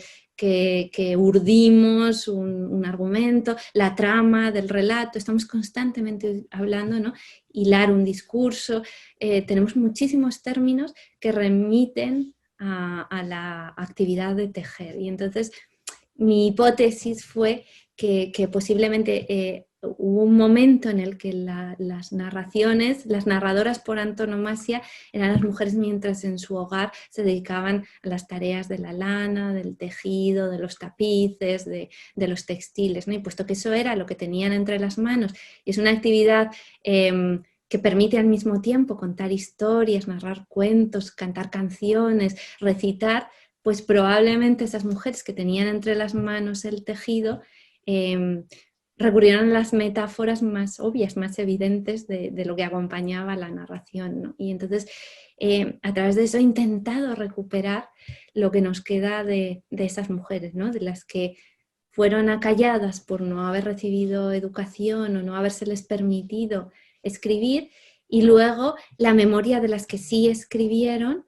urdimos un argumento, la trama del relato, estamos constantemente hablando, ¿no? Hilar un discurso. Tenemos muchísimos términos que remiten a la actividad de tejer, y entonces mi hipótesis fue que posiblemente hubo un momento en el que las narraciones, las narradoras por antonomasia eran las mujeres, mientras en su hogar se dedicaban a las tareas de la lana, del tejido, de los tapices, de los textiles, ¿no? Y puesto que eso era lo que tenían entre las manos, y es una actividad que permite al mismo tiempo contar historias, narrar cuentos, cantar canciones, recitar, pues probablemente esas mujeres que tenían entre las manos el tejido recurrieron a las metáforas más obvias, más evidentes de lo que acompañaba la narración, ¿no? Y entonces, a través de eso he intentado recuperar lo que nos queda de esas mujeres, ¿no? De las que fueron acalladas por no haber recibido educación o no habérseles permitido escribir, y luego la memoria de las que sí escribieron,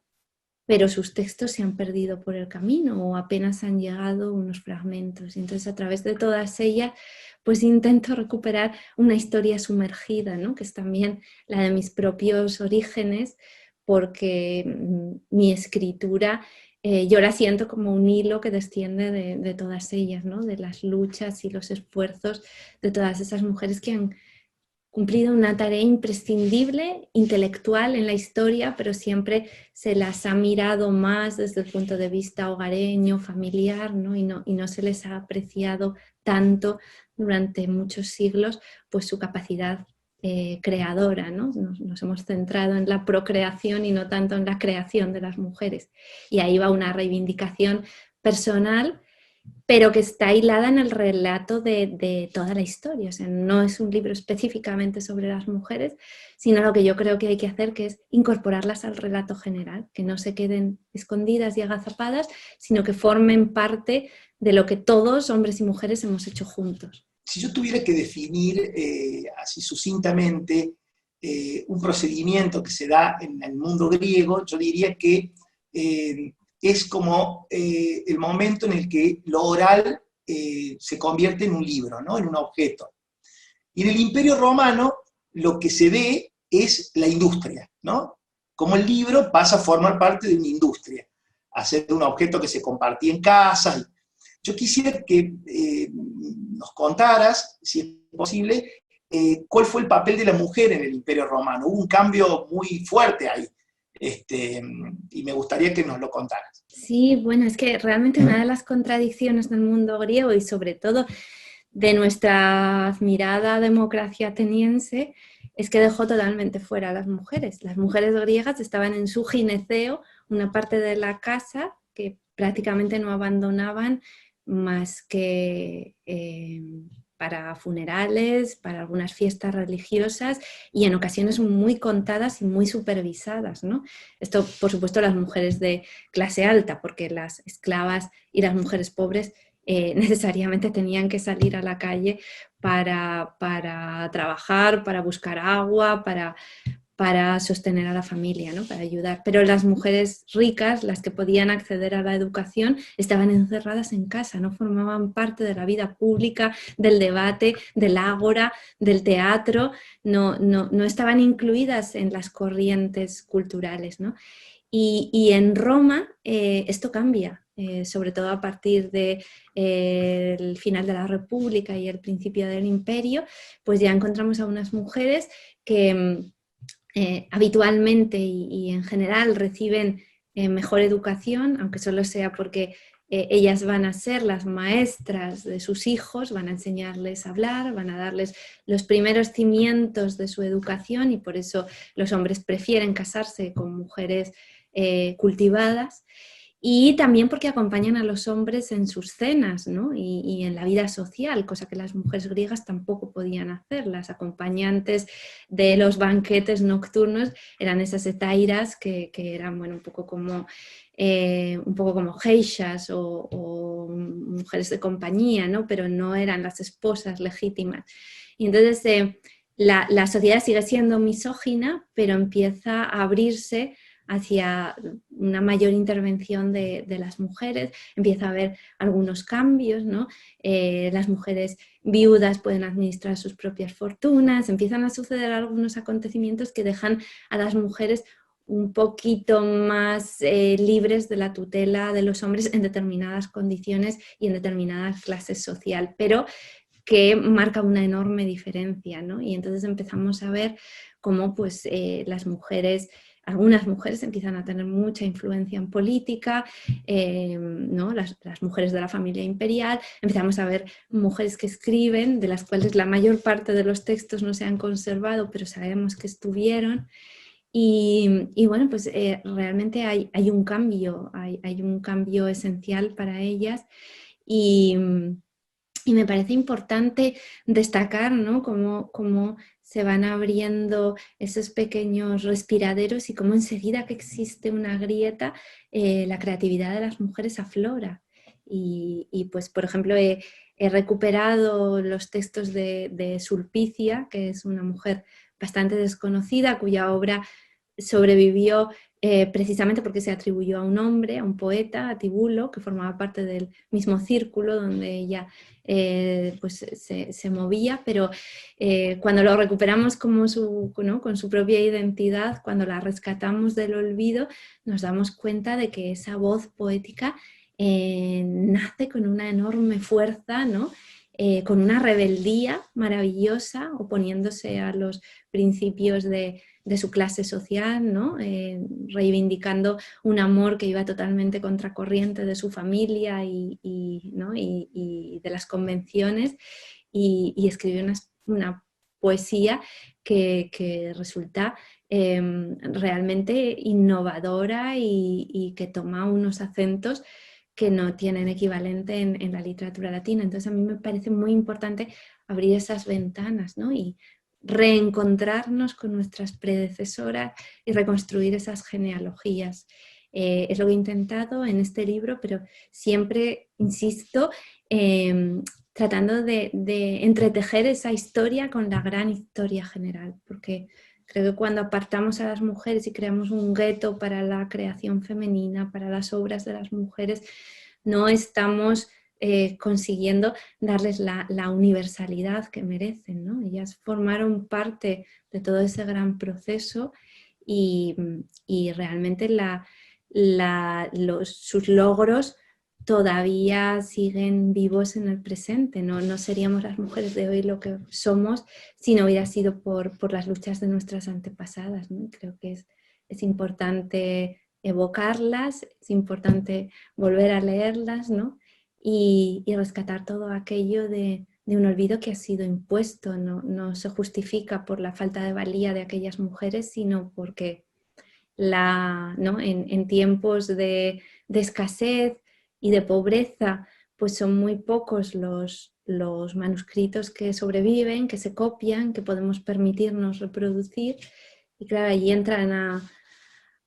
pero sus textos se han perdido por el camino o apenas han llegado unos fragmentos. Y entonces, a través de todas ellas, pues intento recuperar una historia sumergida, ¿no? Que es también la de mis propios orígenes, porque mi escritura yo la siento como un hilo que desciende de todas ellas, ¿no? De las luchas y los esfuerzos de todas esas mujeres que han cumplido una tarea imprescindible, intelectual en la historia, pero siempre se las ha mirado más desde el punto de vista hogareño, familiar, ¿no? Y no se les ha apreciado tanto durante muchos siglos pues su capacidad creadora, ¿no? Nos hemos centrado en la procreación y no tanto en la creación de las mujeres. Y ahí va una reivindicación personal, pero que está hilada en el relato de toda la historia. O sea, no es un libro específicamente sobre las mujeres, sino lo que yo creo que hay que hacer, que es incorporarlas al relato general, que no se queden escondidas y agazapadas, sino que formen parte de lo que todos, hombres y mujeres, hemos hecho juntos. Si yo tuviera que definir así sucintamente un procedimiento que se da en el mundo griego, yo diría que es como el momento en el que lo oral se convierte en un libro, ¿no? En un objeto. Y en el Imperio Romano lo que se ve es la industria, ¿no? Como el libro pasa a formar parte de una industria, a ser un objeto que se compartía en casas. Yo quisiera que nos contaras, si es posible, cuál fue el papel de la mujer en el Imperio Romano. Hubo un cambio muy fuerte ahí. Y me gustaría que nos lo contaras. Sí, bueno, es que realmente una de las contradicciones del mundo griego y sobre todo de nuestra admirada democracia ateniense es que dejó totalmente fuera a las mujeres. Las mujeres griegas estaban en su gineceo, una parte de la casa que prácticamente no abandonaban más que para funerales, para algunas fiestas religiosas y en ocasiones muy contadas y muy supervisadas, ¿no? Esto, por supuesto, las mujeres de clase alta, porque las esclavas y las mujeres pobres necesariamente tenían que salir a la calle para trabajar, para buscar agua, para sostener a la familia, ¿no? Para ayudar. Pero las mujeres ricas, las que podían acceder a la educación, estaban encerradas en casa, no formaban parte de la vida pública, del debate, del ágora, del teatro, no estaban incluidas en las corrientes culturales, ¿no? Y en Roma esto cambia, sobre todo a partir del final de la República y el principio del Imperio, pues ya encontramos a unas mujeres que habitualmente y en general reciben mejor educación, aunque solo sea porque ellas van a ser las maestras de sus hijos, van a enseñarles a hablar, van a darles los primeros cimientos de su educación, y por eso los hombres prefieren casarse con mujeres cultivadas. Y también porque acompañan a los hombres en sus cenas, ¿no? y en la vida social, cosa que las mujeres griegas tampoco podían hacer. Las acompañantes de los banquetes nocturnos eran esas hetairas que eran, bueno, un poco como geishas o mujeres de compañía, ¿no? Pero no eran las esposas legítimas. Y entonces la sociedad sigue siendo misógina, pero empieza a abrirse hacia una mayor intervención de las mujeres, empieza a haber algunos cambios, ¿no? Las mujeres viudas pueden administrar sus propias fortunas, empiezan a suceder algunos acontecimientos que dejan a las mujeres un poquito más libres de la tutela de los hombres en determinadas condiciones y en determinadas clases sociales, pero que marca una enorme diferencia, ¿no? Y entonces empezamos a ver cómo pues, las mujeres, algunas mujeres empiezan a tener mucha influencia en política, ¿no? Las mujeres de la familia imperial, empezamos a ver mujeres que escriben, de las cuales la mayor parte de los textos no se han conservado, pero sabemos que estuvieron. Y bueno, pues realmente hay un cambio, hay un cambio esencial para ellas y me parece importante destacar, ¿no? cómo se van abriendo esos pequeños respiraderos y cómo enseguida que existe una grieta, la creatividad de las mujeres aflora. Y pues, por ejemplo, he recuperado los textos de Sulpicia, que es una mujer bastante desconocida, cuya obra sobrevivió precisamente porque se atribuyó a un hombre, a un poeta, a Tibulo, que formaba parte del mismo círculo donde ella pues se movía, pero cuando lo recuperamos como ¿no? con su propia identidad, cuando la rescatamos del olvido, nos damos cuenta de que esa voz poética nace con una enorme fuerza, ¿no? Con una rebeldía maravillosa, oponiéndose a los principios de su clase social, ¿no? Reivindicando un amor que iba totalmente contracorriente de su familia ¿no? y de las convenciones, y escribió una poesía que resulta realmente innovadora y que toma unos acentos que no tienen equivalente en la literatura latina. Entonces a mí me parece muy importante abrir esas ventanas, ¿no? Y reencontrarnos con nuestras predecesoras y reconstruir esas genealogías. Es lo que he intentado en este libro, pero siempre, insisto, tratando de entretejer esa historia con la gran historia general, porque creo que cuando apartamos a las mujeres y creamos un gueto para la creación femenina, para las obras de las mujeres, no estamos consiguiendo darles la universalidad que merecen, ¿no? Ellas formaron parte de todo ese gran proceso y realmente sus logros todavía siguen vivos en el presente. No seríamos las mujeres de hoy lo que somos si no hubiera sido por las luchas de nuestras antepasadas, ¿no? Creo que es importante evocarlas, es importante volver a leerlas, ¿no? Y rescatar todo aquello de un olvido que ha sido impuesto. No se justifica por la falta de valía de aquellas mujeres, sino porque ¿no? en tiempos de escasez y de pobreza, pues son muy pocos los manuscritos que sobreviven, que se copian, que podemos permitirnos reproducir, y claro, ahí entran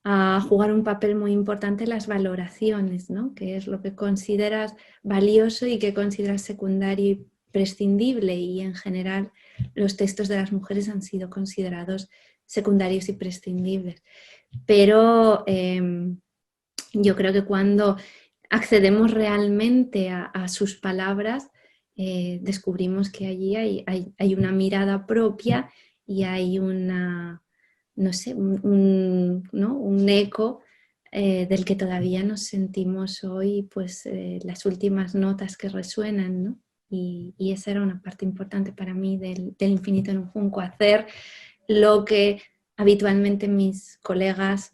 a jugar un papel muy importante las valoraciones, ¿no? Que es lo que consideras valioso y que consideras secundario y prescindible, y en general los textos de las mujeres han sido considerados secundarios y prescindibles. Pero yo creo que cuando accedemos realmente a sus palabras, descubrimos que allí hay una mirada propia y hay no sé, un eco del que todavía nos sentimos hoy, pues las últimas notas que resuenan, ¿no? Y esa era una parte importante para mí del Infinito en un junco, hacer lo que habitualmente mis colegas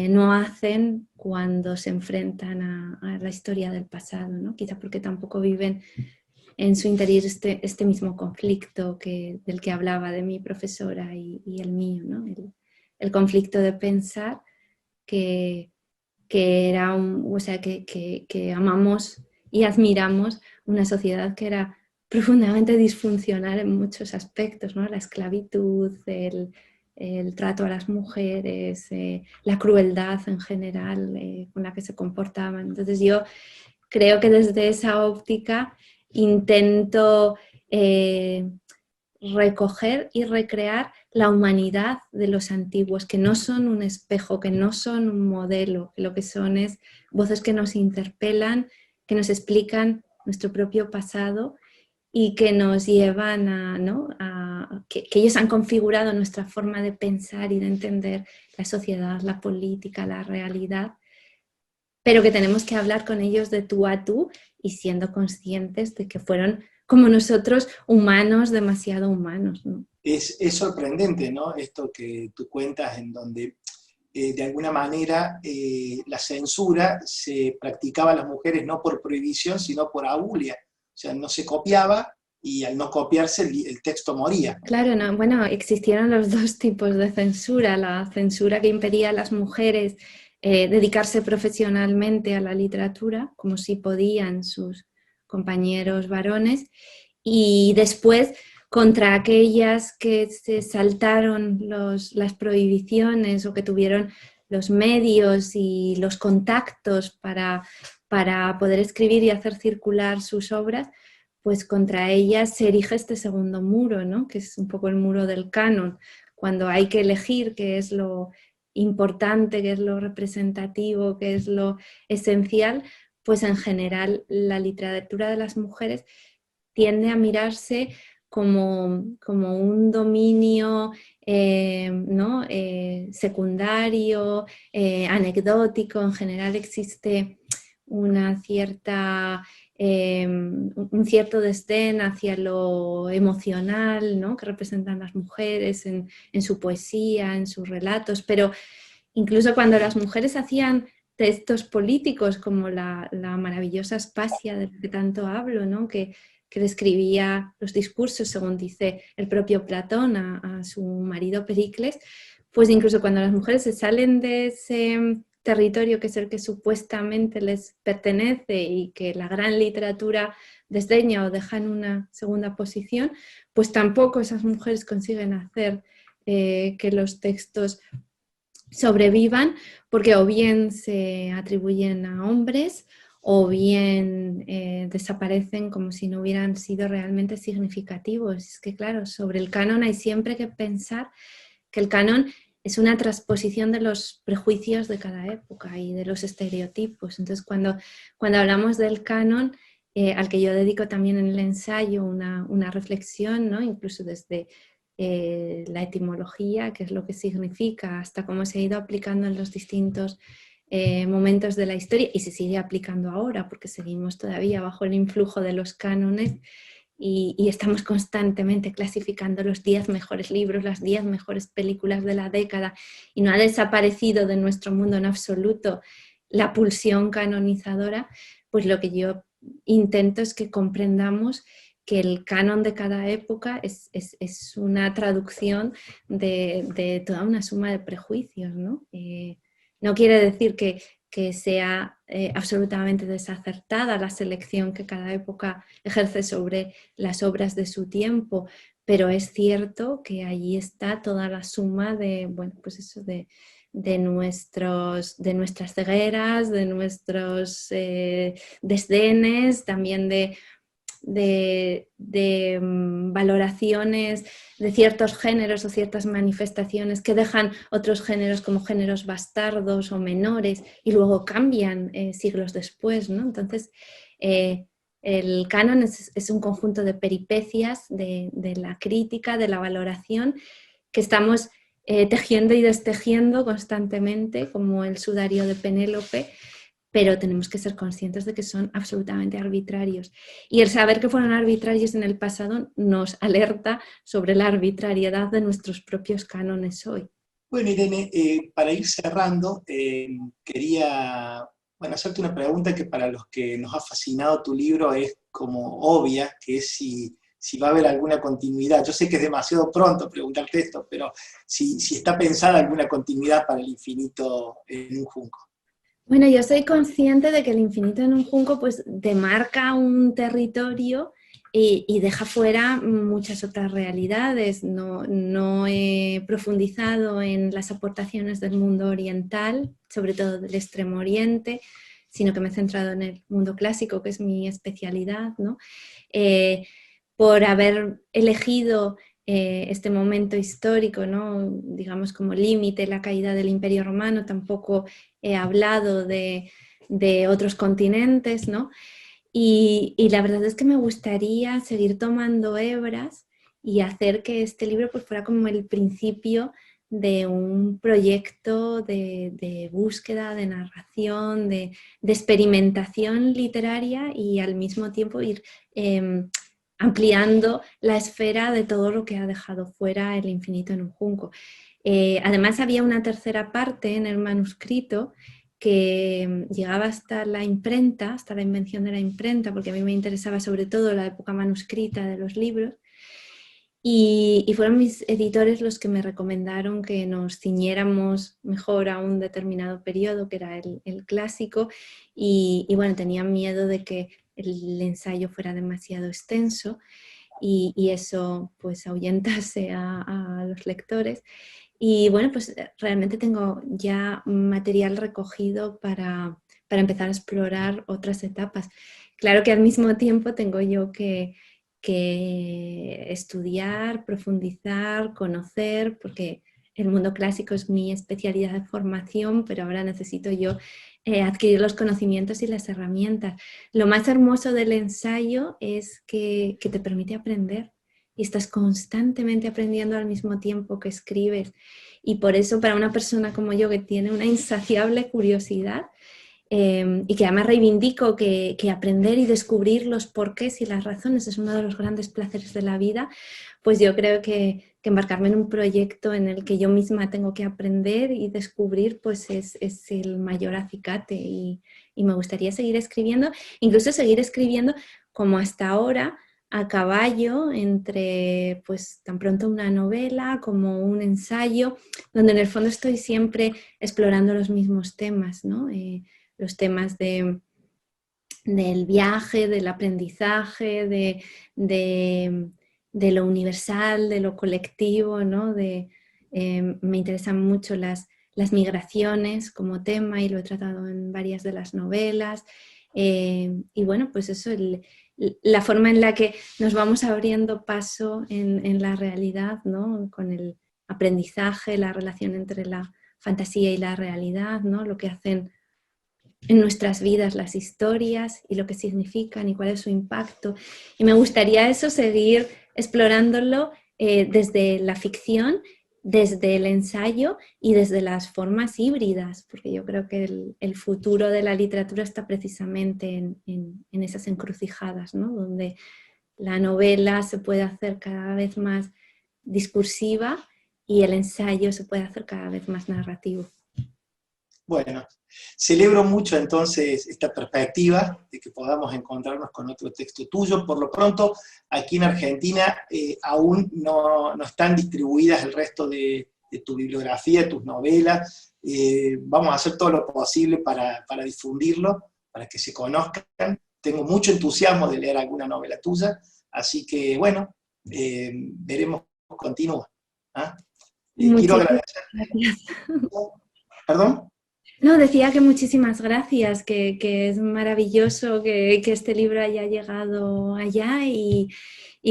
no hacen cuando se enfrentan a la historia del pasado, ¿no? Quizá porque tampoco viven en su interior este mismo conflicto del que hablaba de mi profesora y el mío, ¿no? El conflicto de pensar que era o sea, que amamos y admiramos una sociedad que era profundamente disfuncional en muchos aspectos, ¿no? La esclavitud, el trato a las mujeres, la crueldad en general con la que se comportaban. Entonces yo creo que desde esa óptica intento recoger y recrear la humanidad de los antiguos, que no son un espejo, que no son un modelo, que lo que son es voces que nos interpelan, que nos explican nuestro propio pasado y que nos llevan ¿no? que ellos han configurado nuestra forma de pensar y de entender la sociedad, la política, la realidad, pero que tenemos que hablar con ellos de tú a tú y siendo conscientes de que fueron como nosotros, humanos, demasiado humanos, ¿no? Es sorprendente, ¿no? Esto que tú cuentas, en donde de alguna manera la censura se practicaba a las mujeres no por prohibición, sino por abulia. O sea, no se copiaba y al no copiarse el texto moría. Claro, no, bueno, existieron los dos tipos de censura, la censura que impedía a las mujeres dedicarse profesionalmente a la literatura, como si podían sus compañeros varones, y después contra aquellas que se saltaron las prohibiciones o que tuvieron los medios y los contactos para poder escribir y hacer circular sus obras, pues contra ellas se erige este segundo muro, ¿no? Que es un poco el muro del canon, cuando hay que elegir qué es lo importante, qué es lo representativo, qué es lo esencial, pues en general la literatura de las mujeres tiende a mirarse como un dominio ¿no? Secundario, anecdótico. En general existe una cierta, un cierto desdén hacia lo emocional, ¿no? Que representan las mujeres en su poesía, en sus relatos, pero incluso cuando las mujeres hacían textos políticos como la maravillosa Aspasia de la que tanto hablo, ¿no? Que describía los discursos, según dice el propio Platón, a su marido Pericles, pues incluso cuando las mujeres se salen de ese territorio que es el que supuestamente les pertenece y que la gran literatura desdeña o deja en una segunda posición, pues tampoco esas mujeres consiguen hacer que los textos sobrevivan, porque o bien se atribuyen a hombres o bien desaparecen como si no hubieran sido realmente significativos. Es que claro, sobre el canon hay siempre que pensar que el canon es una transposición de los prejuicios de cada época y de los estereotipos. Entonces cuando hablamos del canon, al que yo dedico también en el ensayo una reflexión, ¿no? Incluso desde la etimología, qué es lo que significa, hasta cómo se ha ido aplicando en los distintos momentos de la historia y se sigue aplicando ahora porque seguimos todavía bajo el influjo de los cánones y estamos constantemente clasificando los 10 mejores libros, las 10 mejores películas de la década y no ha desaparecido de nuestro mundo en absoluto la pulsión canonizadora. Pues lo que yo intento es que comprendamos que el canon de cada época es una traducción de toda una suma de prejuicios, ¿no? No quiere decir que sea absolutamente desacertada la selección que cada época ejerce sobre las obras de su tiempo, pero es cierto que allí está toda la suma de, bueno, pues eso de nuestras cegueras, de nuestros desdenes, también de valoraciones de ciertos géneros o ciertas manifestaciones que dejan otros géneros como géneros bastardos o menores y luego cambian siglos después, ¿no? Entonces, el canon es un conjunto de peripecias de la crítica, de la valoración que estamos tejiendo y destejiendo constantemente, como el sudario de Penélope, pero tenemos que ser conscientes de que son absolutamente arbitrarios. Y el saber que fueron arbitrarios en el pasado nos alerta sobre la arbitrariedad de nuestros propios cánones hoy. Bueno, Irene, para ir cerrando, quería hacerte una pregunta que para los que nos ha fascinado tu libro es como obvia, que es si va a haber alguna continuidad. Yo sé que es demasiado pronto preguntarte esto, pero si está pensada alguna continuidad para el infinito en un junco. Bueno, yo soy consciente de que el infinito en un junco pues demarca un territorio y deja fuera muchas otras realidades. No he profundizado en las aportaciones del mundo oriental, sobre todo del Extremo Oriente, sino que me he centrado en el mundo clásico, que es mi especialidad, ¿no? Por haber elegido este momento histórico, ¿no? Digamos como límite, la caída del Imperio Romano, tampoco he hablado de otros continentes, ¿no? Y la verdad es que me gustaría seguir tomando hebras y hacer que este libro pues, fuera como el principio de un proyecto de búsqueda, de narración, de experimentación literaria y al mismo tiempo ir ampliando la esfera de todo lo que ha dejado fuera El infinito en un junco. Además había una tercera parte en el manuscrito que llegaba hasta la imprenta, hasta la invención de la imprenta, porque a mí me interesaba sobre todo la época manuscrita de los libros, y fueron mis editores los que me recomendaron que nos ciñéramos mejor a un determinado periodo, que era el clásico, y bueno, tenían miedo de que el ensayo fuera demasiado extenso y eso pues ahuyentase a los lectores. Y bueno, pues realmente tengo ya material recogido para empezar a explorar otras etapas. Claro que al mismo tiempo tengo yo que estudiar, profundizar, conocer, porque el mundo clásico es mi especialidad de formación, pero ahora necesito yo adquirir los conocimientos y las herramientas. Lo más hermoso del ensayo es que te permite aprender y estás constantemente aprendiendo al mismo tiempo que escribes. Y por eso para una persona como yo que tiene una insaciable curiosidad, y que además reivindico que aprender y descubrir los porqués y las razones es uno de los grandes placeres de la vida, pues yo creo que embarcarme en un proyecto en el que yo misma tengo que aprender y descubrir pues es el mayor acicate y me gustaría seguir escribiendo, incluso seguir escribiendo como hasta ahora, a caballo entre pues tan pronto una novela como un ensayo, donde en el fondo estoy siempre explorando los mismos temas, ¿no? Los temas del viaje, del aprendizaje, de lo universal, de lo colectivo, ¿no? Me interesan mucho las migraciones como tema y lo he tratado en varias de las novelas. Y bueno, pues eso, la forma en la que nos vamos abriendo paso en la realidad, ¿no? Con el aprendizaje, la relación entre la fantasía y la realidad, ¿no? Lo que hacen en nuestras vidas las historias y lo que significan y cuál es su impacto. Y me gustaría eso, seguir explorándolo desde la ficción, desde el ensayo y desde las formas híbridas, porque yo creo que el futuro de la literatura está precisamente en esas encrucijadas, ¿no? Donde la novela se puede hacer cada vez más discursiva y el ensayo se puede hacer cada vez más narrativo. Bueno, celebro mucho entonces esta perspectiva de que podamos encontrarnos con otro texto tuyo. Por lo pronto, aquí en Argentina aún no están distribuidas el resto de tu bibliografía, de tus novelas. Vamos a hacer todo lo posible para difundirlo, para que se conozcan. Tengo mucho entusiasmo de leer alguna novela tuya, así que bueno, veremos cómo continúa. ¿Ah? Quiero agradecer. Gracias. ¿Perdón? No, decía que muchísimas gracias, que es maravilloso que este libro haya llegado allá y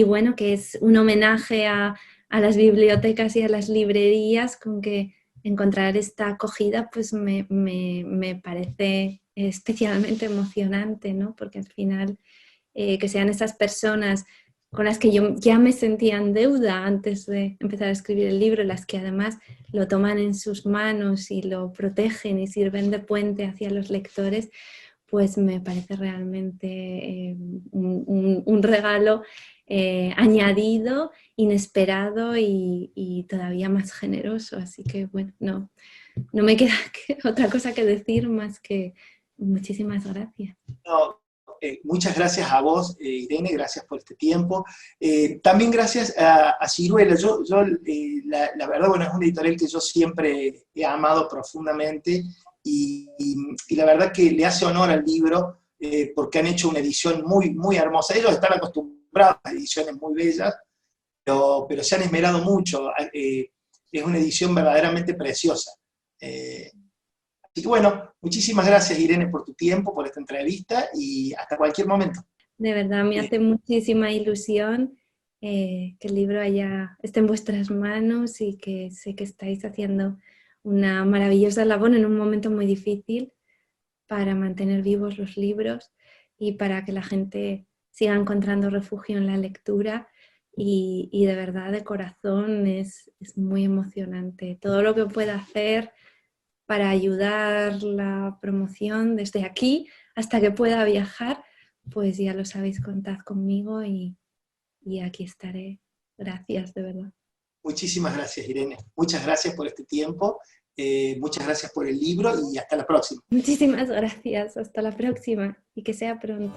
bueno, que es un homenaje a las bibliotecas y a las librerías, con que encontrar esta acogida pues me parece especialmente emocionante, ¿no? Porque al final que sean esas personas con las que yo ya me sentía en deuda antes de empezar a escribir el libro, las que además lo toman en sus manos y lo protegen y sirven de puente hacia los lectores, pues me parece realmente un regalo añadido, inesperado y todavía más generoso. Así que bueno, no me queda otra cosa que decir más que muchísimas gracias. No, muchas gracias a vos, Irene, gracias por este tiempo. También gracias a Siruela. La verdad, bueno, es una editorial que yo siempre he amado profundamente y la verdad que le hace honor al libro porque han hecho una edición muy, muy hermosa. Ellos están acostumbrados a ediciones muy bellas, pero se han esmerado mucho. Es una edición verdaderamente preciosa. Así que bueno, muchísimas gracias, Irene, por tu tiempo, por esta entrevista y hasta cualquier momento. De verdad, me hace muchísima ilusión que el libro esté en vuestras manos y que sé que estáis haciendo una maravillosa labor en un momento muy difícil para mantener vivos los libros y para que la gente siga encontrando refugio en la lectura y de verdad, de corazón, es muy emocionante. Todo lo que pueda hacer para ayudar la promoción desde aquí hasta que pueda viajar, pues ya lo sabéis, contad conmigo y y aquí estaré. Gracias, de verdad. Muchísimas gracias, Irene. Muchas gracias por este tiempo, muchas gracias por el libro y hasta la próxima. Muchísimas gracias. Hasta la próxima y que sea pronto.